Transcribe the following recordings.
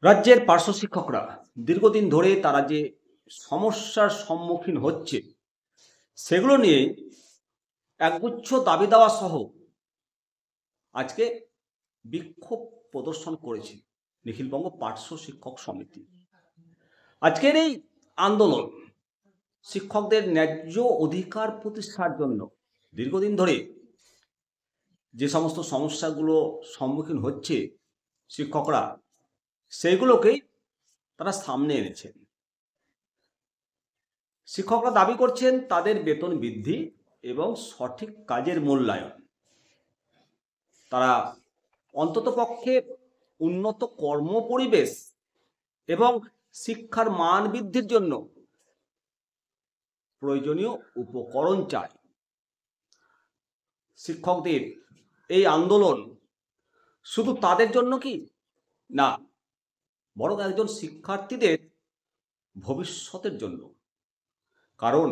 রাজ্যের পার্শ্ব শিক্ষকরা দীর্ঘদিন ধরে তারা যে সমস্যার সম্মুখীন হচ্ছে সেগুলো নিয়ে একগুচ্ছ দাবি দেওয়া সহ আজকে বিক্ষোভ প্রদর্শন করেছে নিখিলবঙ্গ পার্শ্ব শিক্ষক সমিতি। আজকের এই আন্দোলন শিক্ষকদের ন্যায্য অধিকার প্রতিষ্ঠার জন্য দীর্ঘদিন ধরে যে সমস্ত সমস্যাগুলো সম্মুখীন হচ্ছে শিক্ষকরা সেইগুলোকেই তারা সামনে এনেছেন। শিক্ষকরা দাবি করছেন তাদের বেতন বৃদ্ধি এবং সঠিক কাজের মূল্যায়ন। তারা অন্ততপক্ষে উন্নত কর্মপরিবেশ এবং শিক্ষার মান বৃদ্ধির জন্য প্রয়োজনীয় উপকরণ চায়। শিক্ষকদের এই আন্দোলন শুধু তাদের জন্য কি না, বরং একজন শিক্ষার্থীদের ভবিষ্যতের জন্য। কারণ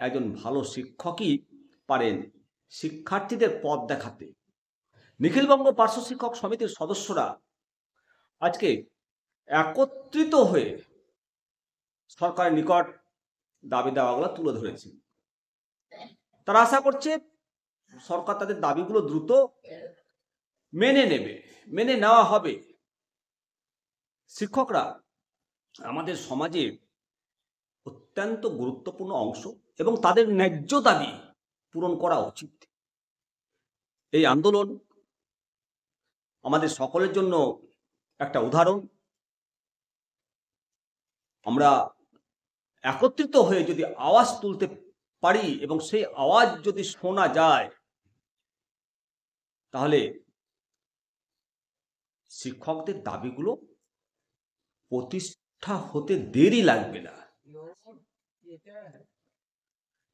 একজন ভালো শিক্ষকই পারেন শিক্ষার্থীদের পথ দেখাতে। নিখিলবঙ্গ পার্শ্ব শিক্ষক সমিতির সদস্যরা আজকে একত্রিত হয়ে সরকারের নিকট দাবি দেওয়াগুলো তুলে ধরেছে। তারা আশা করছে সরকার তাদের দাবিগুলো দ্রুত মেনে নেওয়া হবে। শিক্ষকরা আমাদের সমাজে অত্যন্ত গুরুত্বপূর্ণ অংশ এবং তাদের ন্যায্য দাবি পূরণ করা উচিত। এই আন্দোলন আমাদের সকলের জন্য একটা উদাহরণ। আমরা একত্রিত হয়ে যদি আওয়াজ তুলতে পারি এবং সেই আওয়াজ যদি শোনা যায়, তাহলে শিক্ষকদের দাবিগুলো প্রতিষ্ঠা হতে দেরি লাগবে না।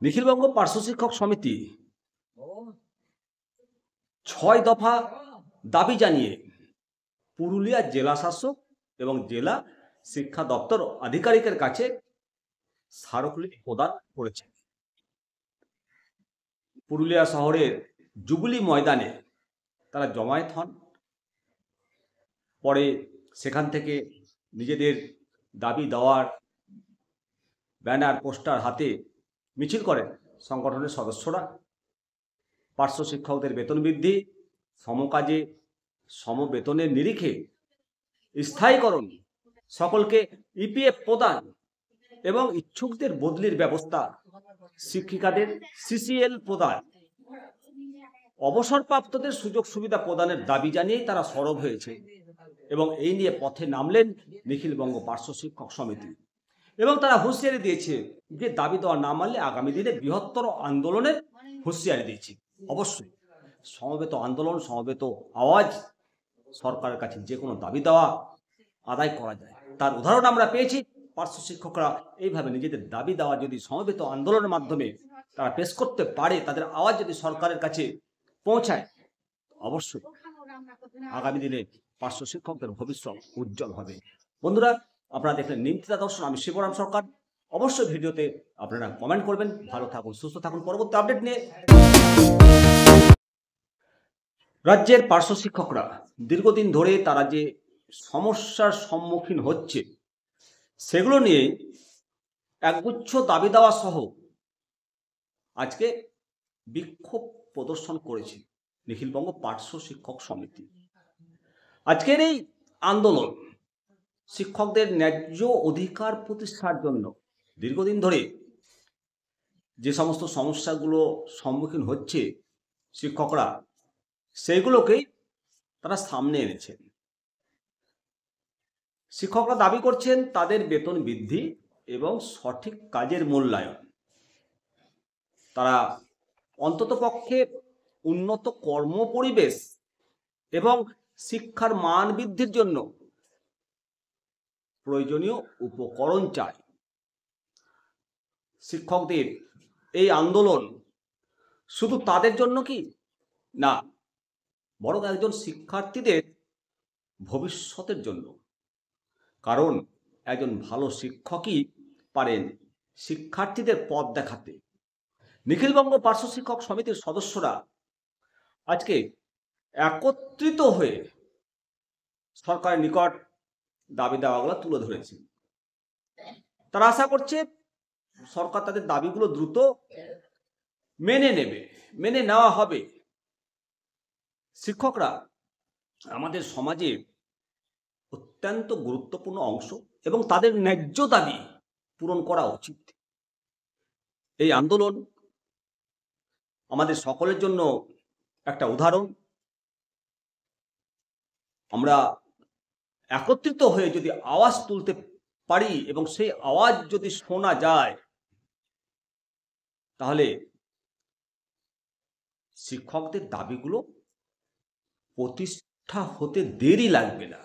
নিখিলবঙ্গ পার্শ্ব শিক্ষক সমিতি ৬ দফা দাবি জানিয়ে পুরুলিয়া জেলা শাসক এবং জেলা শিক্ষা দপ্তর আধিকারিকের কাছে স্মারকলিপি প্রদান করেছে। পুরুলিয়া শহরের জুবিলি ময়দানে তারা জমায়েত হন। পরে সেখান থেকে নিজেদের দাবি দেওয়ার ব্যানার পোস্টার হাতে মিছিল করেন সংগঠনের সদস্যরা। পার্শ্ব শিক্ষকদের বেতন বৃদ্ধি, সমকাজে সমবেতনের নিরিখে স্থায়ীকরণ, সকলকে ইপিএফ প্রদান এবং ইচ্ছুকদের বদলির ব্যবস্থা, শিক্ষিকাদের সিসিএল প্রদান, অবসরপ্রাপ্তদের সুযোগ সুবিধা প্রদানের দাবি জানিয়েই তারা সরব হয়েছে এবং এই নিয়ে পথে নামলেন নিখিলবঙ্গ পার্শ্ব শিক্ষক সমিতি। এবং তারা হুঁশিয়ারি দিয়েছে যে দাবি দেওয়া না মানলে আগামী দিনে বৃহত্তর আন্দোলনের হুঁশিয়ারি দিয়েছে। অবশ্যই সমবেত আন্দোলন, সমবেত আওয়াজ সরকারের কাছে যে কোনো দাবি দেওয়া আদায় করা যায়, তার উদাহরণ আমরা পেয়েছি। পার্শ্ব শিক্ষকরা এইভাবে নিজেদের দাবি দেওয়া যদি সমবেত আন্দোলনের মাধ্যমে তারা পেশ করতে পারে, তাদের আওয়াজ যদি সরকারের কাছে পৌঁছায়, অবশ্যই আগামী দিনে পার্শ্ব শিক্ষকদের ভবিষ্যৎ উজ্জ্বল হবে। বন্ধুরা, আপনারা দেখলেন নিমতিতা দর্শন, আমি শিবরাম সরকার। অবশ্যই ভিডিওতে আপনারা কমেন্ট করবেন। ভালো থাকুন, সুস্থ থাকুন। পরবর্তী আপডেট নিয়ে। রাজ্যের পার্শ্ব শিক্ষকরা দীর্ঘদিন ধরে তারা যে সমস্যার সম্মুখীন হচ্ছে সেগুলো নিয়ে একগুচ্ছ দাবি দেওয়া সহ আজকে বিক্ষোভ প্রদর্শন করেছে নিখিলবঙ্গ পার্শ্ব শিক্ষক সমিতি। আজকের এই আন্দোলন শিক্ষকদের ন্যায্য অধিকার প্রতিষ্ঠার জন্য দীর্ঘদিন ধরে যে সমস্ত সমস্যাগুলো সম্মুখীন হচ্ছে শিক্ষকরা সেইগুলোকেই তারা সামনে এনেছেন। শিক্ষকরা দাবি করছেন তাদের বেতন বৃদ্ধি এবং সঠিক কাজের মূল্যায়ন। তারা অন্ততপক্ষে উন্নত কর্মপরিবেশ এবং শিক্ষার মান বৃদ্ধির জন্য প্রয়োজনীয় উপকরণ চায়। শিক্ষকদের এই আন্দোলন শুধু তাদের জন্য কি না, বরং একজন শিক্ষার্থীদের ভবিষ্যতের জন্য। কারণ একজন ভালো শিক্ষকই পারেন শিক্ষার্থীদের পথ দেখাতে। নিখিলবঙ্গ পার্শ্ব শিক্ষক সমিতির সদস্যরা আজকে একত্রিত হয়ে সরকারের নিকট দাবি দাওয়াগুলো তুলে ধরেছে। তারা আশা করছে সরকার তাদের দাবিগুলো দ্রুত মেনে নেবে, মেনে নেওয়া হবে। শিক্ষকরা আমাদের সমাজে অত্যন্ত গুরুত্বপূর্ণ অংশ এবং তাদের ন্যায্য দাবি পূরণ করা উচিত। এই আন্দোলন আমাদের সকলের জন্য একটা উদাহরণ। আমরা একত্রিত হয়ে যদি আওয়াজ তুলতে পারি এবং সেই আওয়াজ যদি শোনা যায়, তাহলে শিক্ষকদের দাবিগুলো প্রতিষ্ঠা হতে দেরি লাগবে না।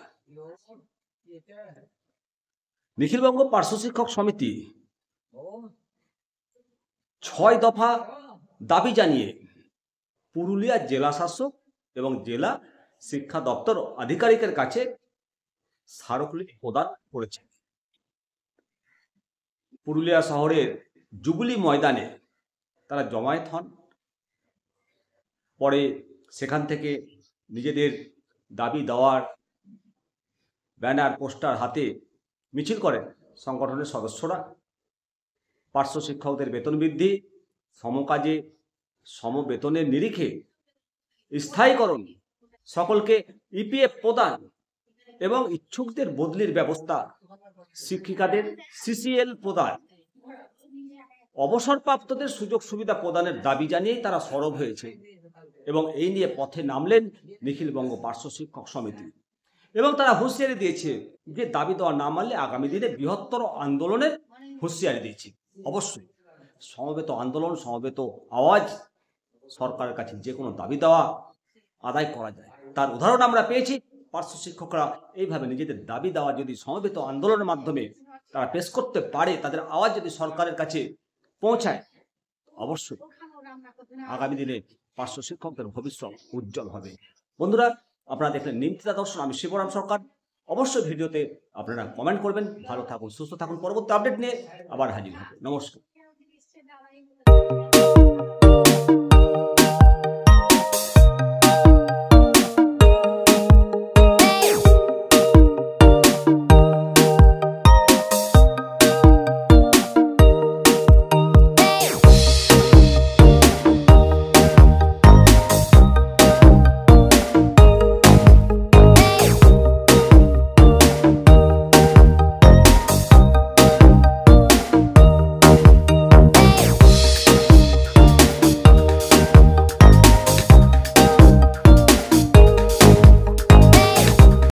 নিখিলবঙ্গ পার্শ্ব শিক্ষক সমিতি 6 দফা দাবি জানিয়ে পুরুলিয়া জেলা শাসক এবং জেলা শিক্ষা দপ্তর আধিকারিকের কাছে স্মারকলিপি প্রদান করেছে। পুরুলিয়া শহরের জুবিলি ময়দানে তারা জমায়েত হন। পরে সেখান থেকে নিজেদের দাবি দেওয়ার ব্যানার পোস্টার হাতে মিছিল করেন সংগঠনের সদস্যরা। পার্শ্ব শিক্ষকদের বেতন বৃদ্ধি, সমকাজে সমবেতনের নিরিখে স্থায়ীকরণ, সকলকে ইপিএফ প্রদান এবং ইচ্ছুকদের বদলির ব্যবস্থা, শিক্ষিকাদের সিসিএল প্রদান, অবসরপ্রাপ্তদের সুযোগ সুবিধা প্রদানের দাবি জানিয়েই তারা সরব হয়েছে এবং এই নিয়ে পথে নামলেন নিখিলবঙ্গ পার্শ্ব শিক্ষক সমিতি। এবং তারা হুঁশিয়ারি দিয়েছে যে দাবি দেওয়া না মানলে আগামী দিনে বৃহত্তর আন্দোলনের হুঁশিয়ারি দিয়েছে। অবশ্যই সমবেত আন্দোলন, সমবেত আওয়াজ সরকারের কাছে যে কোনো দাবি দেওয়া আদায় করা যায়, তার উদাহরণ আমরা পেয়েছি। পার্শ্ব শিক্ষকরা এইভাবে নিজেদের দাবি দেওয়া যদি সমবেত আন্দোলনের মাধ্যমে তারা পেশ করতে পারে, তাদের আওয়াজ যদি সরকারের কাছে পৌঁছায়, অবশ্যই আগামী দিনে পার্শ্ব শিক্ষকদের ভবিষ্যৎ উজ্জ্বল হবে। বন্ধুরা, আপনারা দেখলেন নিমতিতা দর্শন, আমি শিবরাম সরকার। অবশ্যই ভিডিওতে আপনারা কমেন্ট করবেন। ভালো থাকুন, সুস্থ থাকুন। পরবর্তী আপডেট নিয়ে আবার হাজির হবে। নমস্কার।